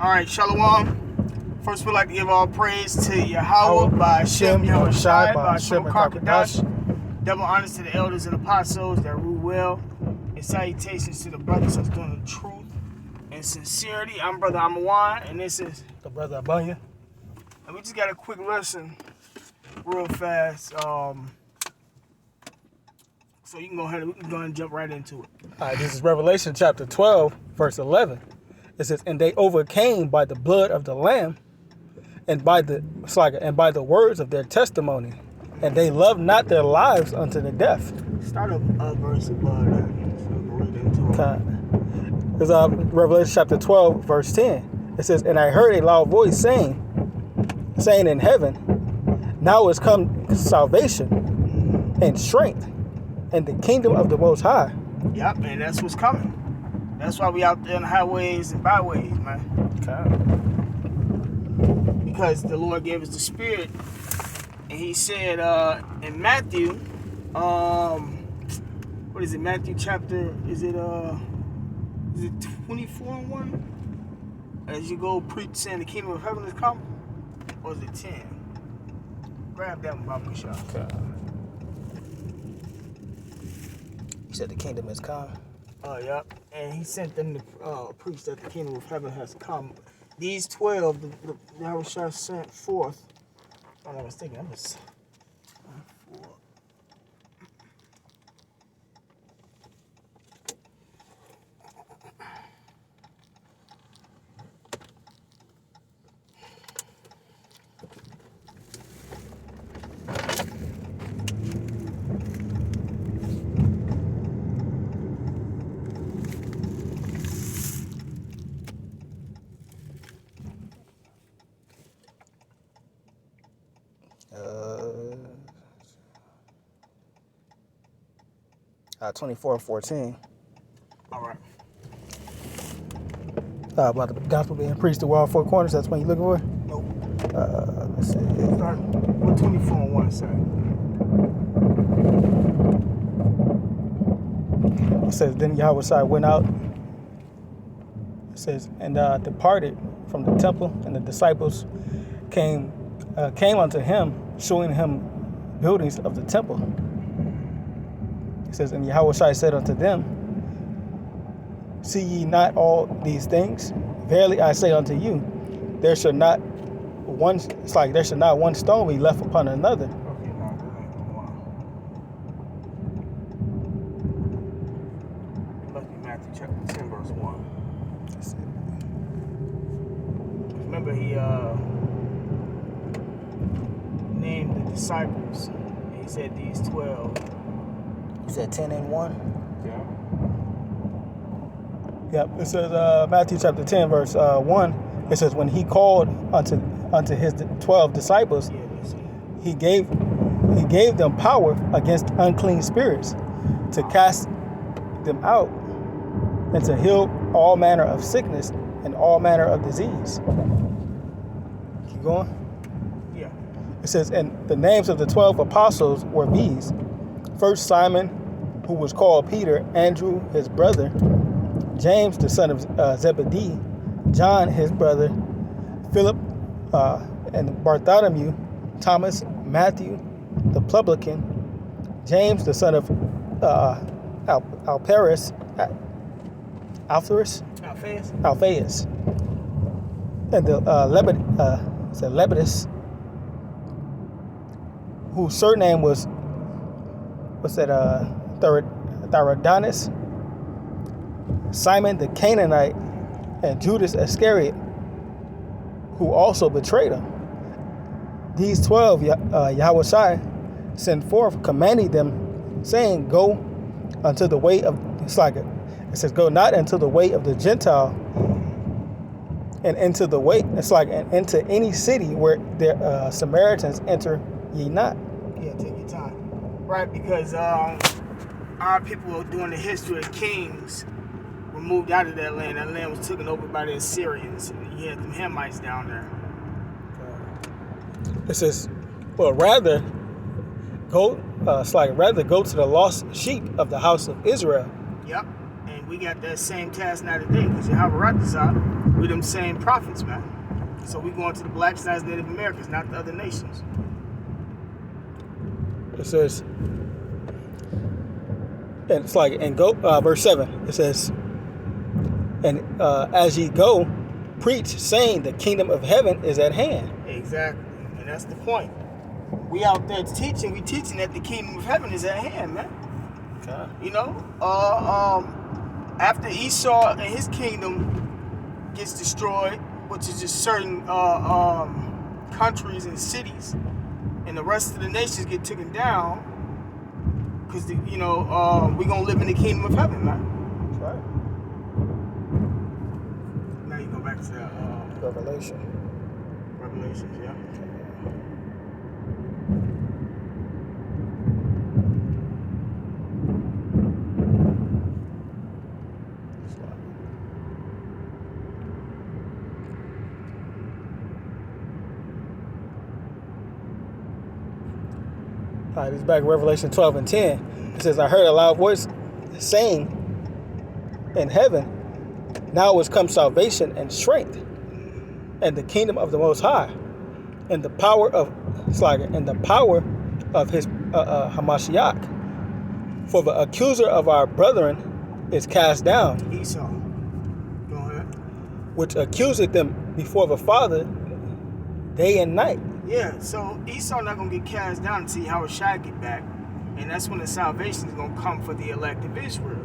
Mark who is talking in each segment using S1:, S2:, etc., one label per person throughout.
S1: All right, Shalom. First, we'd like to give all praise to Yahweh by Shem Yahushai, by Shem Kakadash. Double honors to the elders and apostles that rule well. And salutations to the brothers that's doing the truth and sincerity. I'm Brother Amawan, and this is
S2: the Brother Abanya.
S1: And we just got a quick lesson real fast. So you can go ahead and jump right into it.
S2: All right, this is Revelation chapter 12, verse 11. It says, "And they overcame by the blood of the Lamb, and by the words of their testimony, and they loved not their lives unto the death."
S1: Start a verse above that. So we'll read into it.
S2: Okay. It's Revelation chapter 12, verse 10. It says, "And I heard a loud voice saying in heaven, now is come salvation and strength and the kingdom of the Most High."
S1: Yep, and that's what's coming. That's why we out there in the highways and byways, man.
S2: Okay.
S1: Because the Lord gave us the Spirit, and He said in Matthew, what is it? Matthew chapter? Is it 24:1? As you go preach, saying the kingdom of heaven is come, or is it 10? Grab that one, Baba Shah.
S2: Okay. You said the kingdom has come.
S1: Yep. And He sent them to preach that the kingdom of heaven has come. These 12, the Yahushua sent forth. Oh, I was thinking, I was 4.
S2: Uh, 24:14.
S1: All right.
S2: About the gospel being preached to all four corners. That's what you're looking for?
S1: Nope.
S2: Let's see.
S1: Start with 24:1, sir.
S2: It says, "Then Yahweh went out." It says, "And departed from the temple, and the disciples came unto him, showing him buildings of the temple." It says, "And Yahweh said unto them, See ye not all these things? Verily I say unto you, there shall not one stone be left upon another."
S1: Okay, now go ahead. Come on. It must be Matthew chapter 10, verse 1.
S2: That's it.
S1: Remember, He named the disciples. And He said these 12.
S2: You said 10 and 1?
S1: Yeah.
S2: Yep. It says Matthew chapter 10, verse 1. It says, "When he called unto his 12 disciples,
S1: Yeah, that's it.
S2: he gave them power against unclean spirits to cast them out and to heal all manner of sickness and all manner of disease." Keep going.
S1: Yeah.
S2: It says, "And the names of the 12 apostles were these: first Simon, who was called Peter; Andrew his brother; James the son of Zebedee; John his brother; Philip and Bartholomew; Thomas; Matthew the publican; James the son of Alphaeus; and the Lepidus, whose surname was Thyrodanus; Simon the Canaanite; and Judas Iscariot, who also betrayed him. These 12 Yahushua sent forth, commanding them, saying, Go unto the way of," it says, "Go not into the way of the Gentile, and into the way," and into any city where the Samaritans enter ye not.
S1: Yeah, take your time. Right, because our people during the history of kings were moved out of that land. That land was taken over by the Assyrians. You had them Hamites down there.
S2: It says, "Well, rather go to the lost sheep of the house of Israel."
S1: Yep. And we got that same task now today, because Yahweh Ratazah We're them same prophets, man. So we going to the blacks, not Native Americans, not the other nations.
S2: It says, and it's like, and go, verse 7, it says, and as ye go, preach, saying the kingdom of heaven is at hand.
S1: Exactly, and that's the point. We out there teaching, we teaching that the kingdom of heaven is at hand, man.
S2: Okay.
S1: You know, after Esau and his kingdom gets destroyed, which is just certain countries and cities, and the rest of the nations get taken down, because we're gonna live in the kingdom of heaven, man.
S2: That's right.
S1: Now you go back to that Revelations, yeah.
S2: All right, it's back in Revelation 12 and 10. It says, I heard a loud voice saying in heaven, now is come salvation and strength, and the kingdom of the Most High, and the power of his Hamashiach. For the accuser of our brethren is cast down,
S1: Esau. Go ahead.
S2: which accuseth them before the Father day and night.
S1: Yeah, so Esau not gonna get cast down until Yahushua get back, and that's when the salvation is gonna come for the elect of Israel,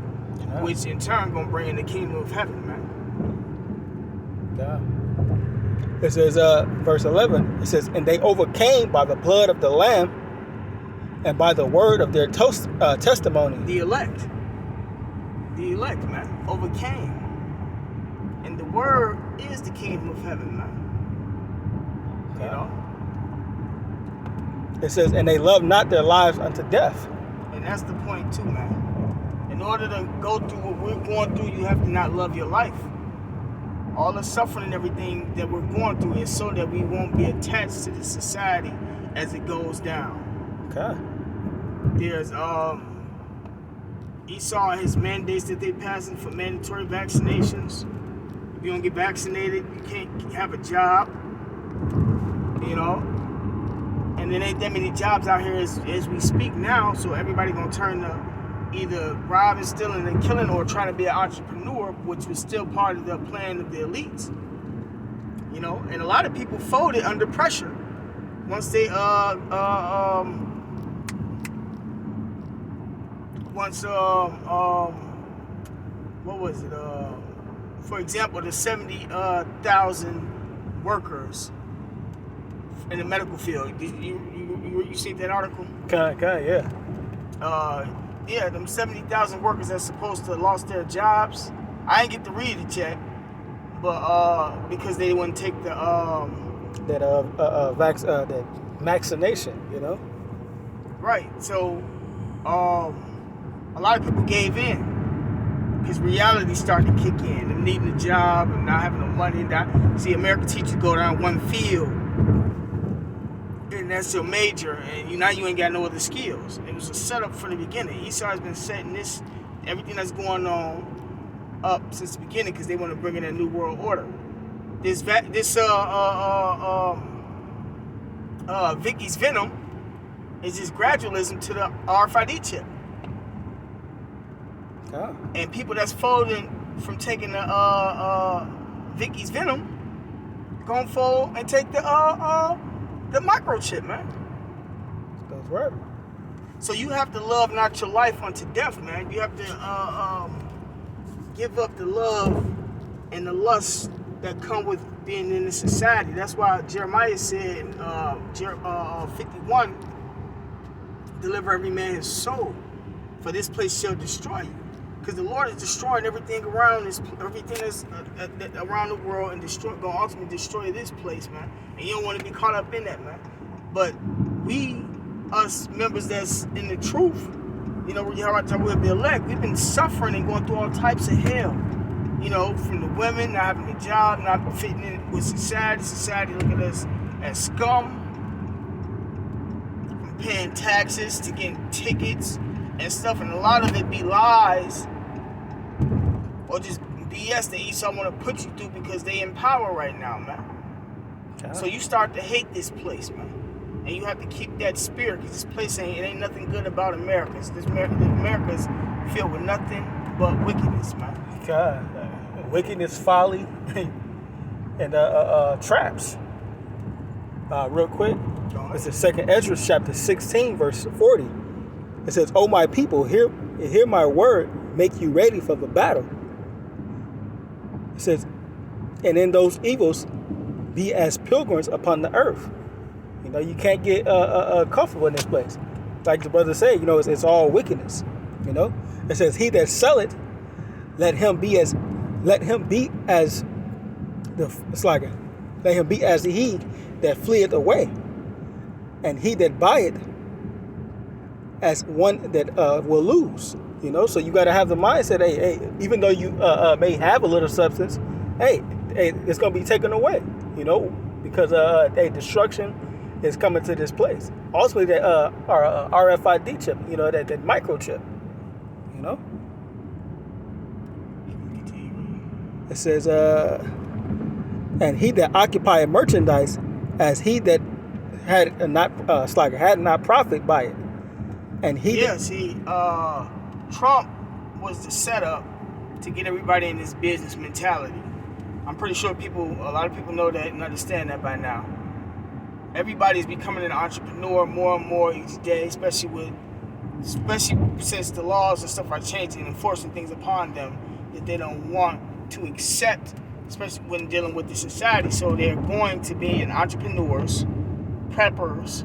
S1: which in turn gonna bring in the kingdom of heaven, man.
S2: Yeah. It says, verse 11. It says, and they overcame by the blood of the Lamb, and by the word of their testimony.
S1: The elect, man, overcame, and the word is the kingdom of heaven, man.
S2: Okay.
S1: You know.
S2: It says, and they love not their lives unto death.
S1: And that's the point too, man. In order to go through what we're going through, you have to not love your life. All the suffering and everything that we're going through is so that we won't be attached to the society as it goes down.
S2: Okay.
S1: There's Esau and his mandates that they're passing for mandatory vaccinations. If you don't get vaccinated, you can't have a job. You know. And there ain't that many jobs out here as we speak now, so everybody gonna turn to either robbing, stealing, and killing, or trying to be an entrepreneur, which was still part of the plan of the elites. You know, and a lot of people folded under pressure once they what was it? For example, the 70,000 workers in the medical field. You seen that article?
S2: Yeah.
S1: Yeah, them 70,000 workers that's supposed to have lost their jobs. I ain't get to read it yet, but because they wouldn't take the
S2: that vaccination, you know.
S1: Right. So a lot of people gave in because reality started to kick in. Them needing a job and not having no money. See, American teachers go down one field, and that's your major, and you ain't got no other skills. It was a setup from the beginning. Esau has been setting everything that's going on up since the beginning because they want to bring in a new world order. This Vicky's venom is just gradualism to the RFID chip.
S2: Oh.
S1: And people that's folding from taking the Vicky's venom gonna fold and take the microchip, man.
S2: That's right.
S1: So you have to love not your life unto death, man. You have to give up the love and the lust that come with being in this society. That's why Jeremiah said in 51, deliver every man his soul, for this place shall destroy you. Because the Lord is destroying everything around everything that's around the world, and going to ultimately destroy this place, man. And you don't want to be caught up in that, man. But us members that's in the truth, we'll be elect. We've been suffering and going through all types of hell. From the women not having a job, not fitting in with society. Society look at us as scum. From paying taxes to getting tickets and stuff, and a lot of it be lies, or just BS that Esau want to put you through because they in power right now, man. So you start to hate this place, man. And you have to keep that spirit, because this place ain't nothing good about America. America's filled with nothing but wickedness, man.
S2: God, wickedness, folly, and traps. Real quick, it's the 2nd Ezra chapter 16, verse 40. It says, "O my people, hear my word, make you ready for the battle." It says, "And in those evils, be as pilgrims upon the earth." You know, you can't get comfortable in this place. Like the brother said, you know, it's all wickedness. You know, it says, "He that selleth, let him be as the let him be as he that fleeth away, and he that buyeth as one that will lose." You know, so you got to have the mindset, hey, even though you may have a little substance, hey, it's gonna be taken away. You know, because destruction is coming to this place. Ultimately, that our RFID chip, you know, that microchip. You know, it says, "And he that occupieth merchandise, as he that had not profit by it, and he."
S1: Yeah, Trump was the setup to get everybody in this business mentality. I'm pretty sure a lot of people know that and understand that by now. Everybody's becoming an entrepreneur more and more each day, especially since the laws and stuff are changing and enforcing things upon them that they don't want to accept, especially when dealing with the society. So they're going to be entrepreneurs, preppers,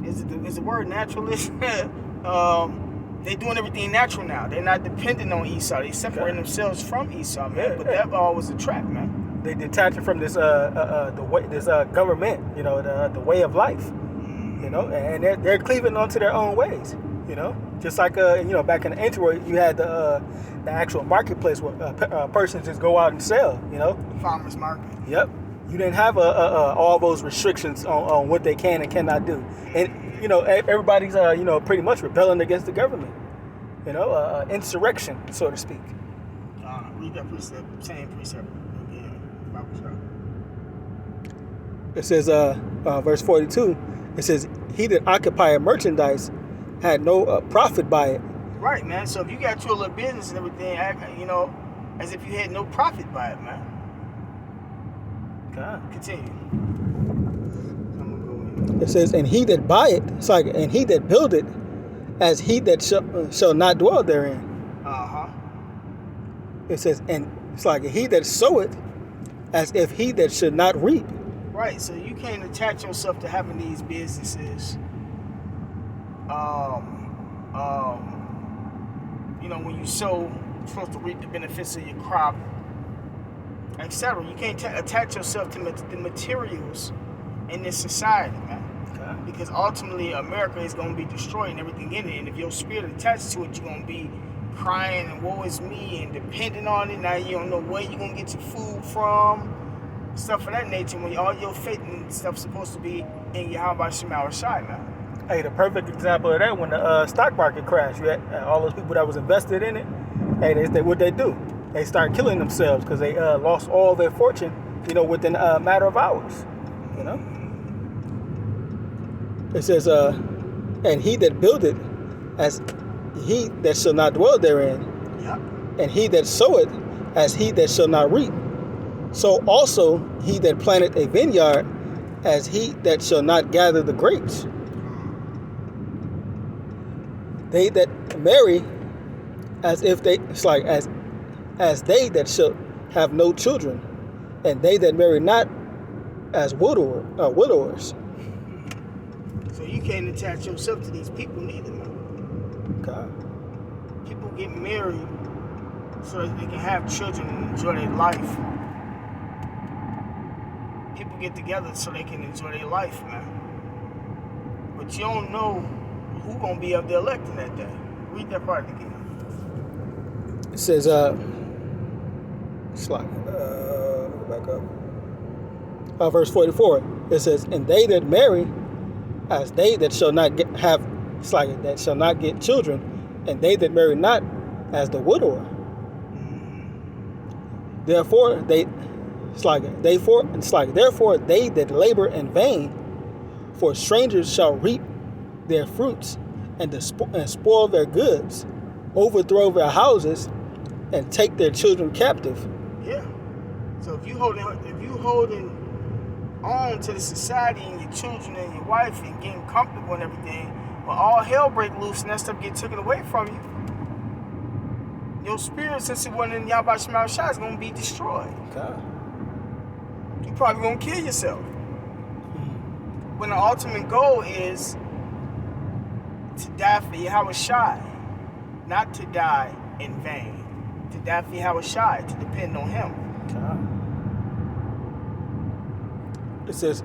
S1: is the word naturalist? They're doing everything natural now. They're not dependent on Esau. They separating themselves from Esau, man. But that all was a trap, man.
S2: They detaching from this government, you know, the way of life, you know, and they're cleaving onto their own ways, you know, just like you know, back in the ancient you had the actual marketplace where persons just go out and sell, you know,
S1: farmers market.
S2: Yep. You didn't have all those restrictions on what they can and cannot do, and you know, everybody's you know, pretty much rebelling against the government, you know, insurrection, so to speak.
S1: Read that same precept again.
S2: It says, verse 42. It says, "He that occupieth merchandise had no profit by it."
S1: Right, man. So if you got your little business and everything, you know, as if you had no profit by it, man.
S2: God.
S1: Continue.
S2: It says, "And he that buyeth, and he that buildeth, as he that shall not dwell therein." It says, and it's like he that soweth, as if he that should not reap.
S1: Right. So you can't attach yourself to having these businesses. You know, when you sow, you're supposed to reap the benefits of your crop, etc. You can't attach yourself to the materials in this society, man. Okay. Because ultimately, America is going to be destroyed and everything in it. And if your spirit attached to it, you're going to be crying and woe is me and depending on it. Now you don't know where you're going to get your food from, stuff of that nature, when all your faith and stuff's supposed to be in Yahweh Shema Shai, man.
S2: Hey, the perfect example of that, when the stock market crashed, you had all those people that was invested in it. Hey, what they do? They start killing themselves because they lost all their fortune, you know, within a matter of hours. You know. It says, "And he that buildeth, as he that shall not dwell therein,
S1: yep.
S2: And he that soweth, as he that shall not reap. So also he that planteth a vineyard, as he that shall not gather the grapes. They that marry, as if they as they that shall have no children, and they that marry not, as widowers."
S1: So you can't attach yourself to these people neither, man.
S2: God.
S1: People get married so that they can have children and enjoy their life. People get together so they can enjoy their life, man. But you don't know who gonna be up there electing that day. Read that part again.
S2: It says, back up. Verse 44. It says, "And they that marry, as they that shall not that shall not get children, and they that marry not as the widower. Therefore they that labor in vain, for strangers shall reap their fruits, and spoil their goods, overthrow their houses, and take their children captive.
S1: Yeah. So if you holding on to the society and your children and your wife and getting comfortable and everything, but all hell break loose and that stuff get taken away from you, your spirit, since it wasn't in Yahweh Shema Shai, is going to be destroyed.
S2: Okay.
S1: You're probably going to kill yourself. When the ultimate goal is to die for Yahweh Shai, not to die in vain. To die for Yahweh Shai, to depend on Him.
S2: Okay. It says,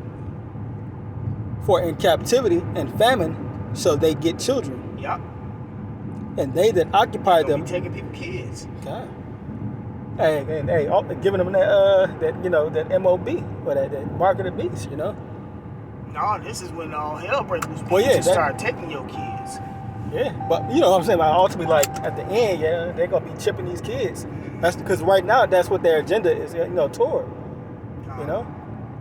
S2: for in captivity and famine shall they get children.
S1: Yep.
S2: And they that occupy them.
S1: Be taking people kids.
S2: Okay. Hey, giving them that MOB, or that mark of the beast,
S1: No, this is when all hell breaks loose.
S2: Well, yeah,
S1: start taking your kids.
S2: Yeah, but you know what I'm saying? Like, ultimately, like at the end, they're gonna be chipping these kids. That's because right now that's what their agenda is, toward.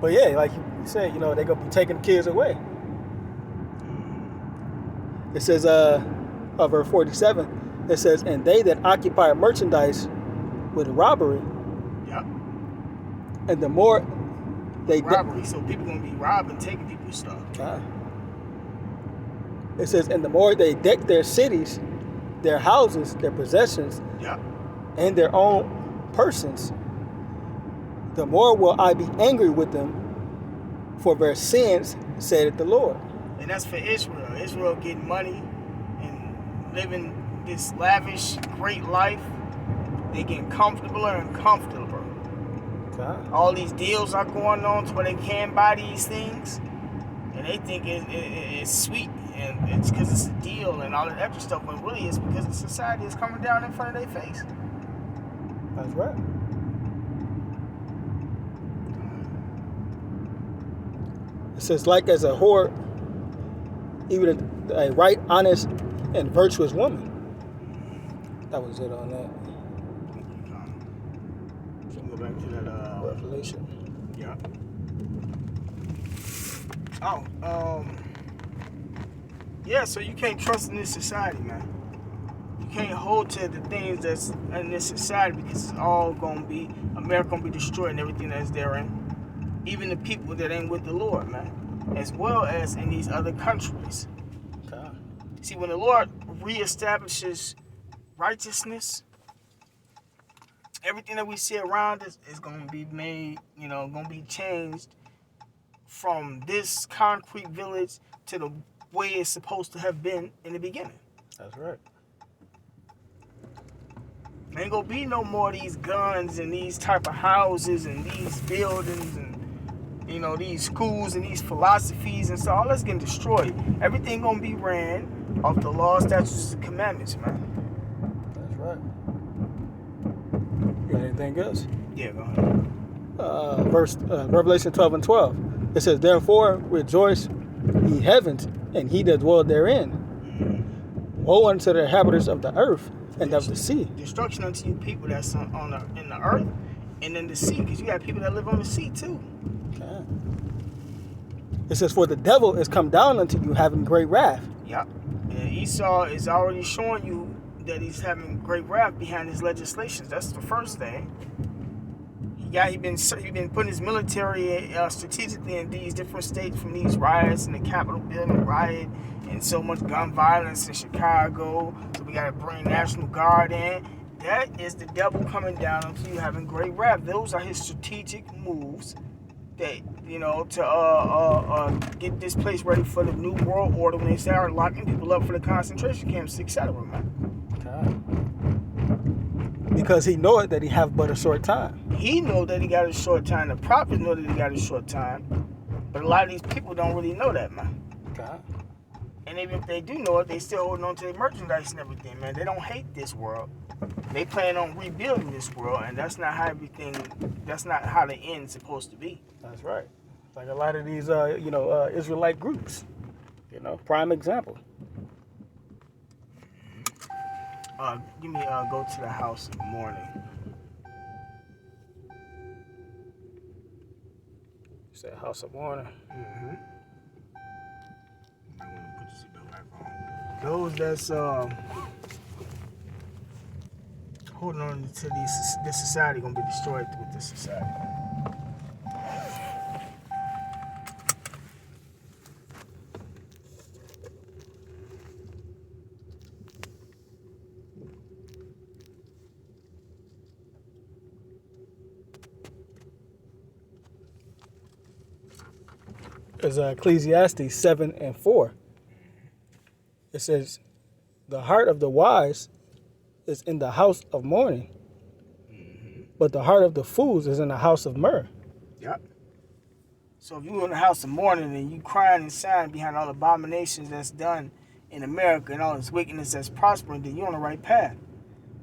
S2: But yeah, like you said, they're gonna be taking the kids away. It says, verse 47, it says, and they that occupy merchandise with robbery.
S1: Yep.
S2: And the more they
S1: robbery, so people gonna be robbing, taking people's stuff.
S2: It says, and the more they deck their cities, their houses, their possessions,
S1: yep,
S2: and their own persons, the more will I be angry with them for their sins, saith the Lord.
S1: And that's for Israel. Israel getting money and living this lavish, great life. They getting comfortabler and comfortabler.
S2: Okay.
S1: All these deals are going on to where they can buy these things, and they think it's sweet, and it's because it's a deal and all that extra stuff, but really it's because the society is coming down in front of their face.
S2: That's right. It says, like as a whore, even a right, honest, and virtuous woman. That was it on that.
S1: So go back to that
S2: Revelation.
S1: Yeah. Yeah, so you can't trust in this society, man. You can't hold to the things that's in this society, because it's all gonna be, America gonna be destroyed and everything that's therein. Even the people that ain't with the Lord, man. As well as in these other countries.
S2: Okay.
S1: See, when the Lord reestablishes righteousness, everything that we see around us is going to be made, going to be changed from this concrete village to the way it's supposed to have been in the beginning.
S2: That's right.
S1: There ain't going to be no more of these guns and these type of houses and these buildings and, these schools and these philosophies and so all that's getting destroyed. Everything going to be ran off the laws, statutes, and commandments, man.
S2: That's right. You got anything else?
S1: Yeah, go ahead.
S2: Revelation 12 and 12. It says, therefore rejoice, ye heavens, and he that dwell therein. Woe unto the inhabitants of the earth and of the sea.
S1: Destruction unto you people that's in the earth and in the sea, because you got people that live on the sea too.
S2: Okay. It says, for the devil is come down unto you having great wrath.
S1: Yep. And Esau is already showing you that he's having great wrath behind his legislations. That's the first thing. He been putting his military strategically in these different states, from these riots and the Capitol building riot and so much gun violence in Chicago. So we got to bring National Guard in. That is the devil coming down unto you having great wrath. Those are his strategic moves that, to get this place ready for the new world order when they start locking people up for the concentration camps, etc., man.
S2: Okay. Because he knoweth that he have but a short time.
S1: He know that he got a short time. The prophets know that he got a short time. But a lot of these people don't really know that, man.
S2: Okay.
S1: And even if they do know it, they still holding on to their merchandise and everything, man. They don't hate this world. They plan on rebuilding this world, and that's not how the end's supposed to be.
S2: That's right. Like a lot of these, Israelite groups. Prime example.
S1: Give me go to the house in the morning.
S2: You said house of mourning.
S1: Mm-hmm. I'm gonna put the seatbelt back on. Those that's holding on to this society gonna be destroyed with this society.
S2: Is Ecclesiastes 7:4. It says, "The heart of the wise is in the house of mourning, but the heart of the fools is in the house of myrrh."
S1: Yep. So if you're in the house of mourning and you crying and sighing behind all the abominations that's done in America and all this wickedness that's prospering, then you're on the right path.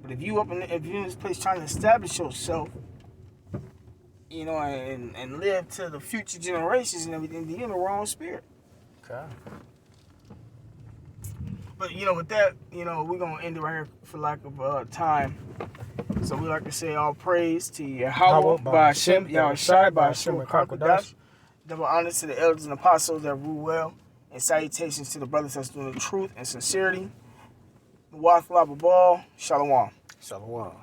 S1: But if you're in this place trying to establish yourself, you know, and live to the future generations and everything, then you're in the wrong spirit.
S2: Okay.
S1: But, you know, with that, you know, we're going to end it right here for lack of time. So we like to say all praise to Yahweh, Ba'Shem, Yahushai, Ba'Shem, Kakodash. Double honors to the elders and apostles that rule well. And salutations to the brothers that's doing the truth and sincerity. Wath Lababal, Shalom.
S2: Shalom.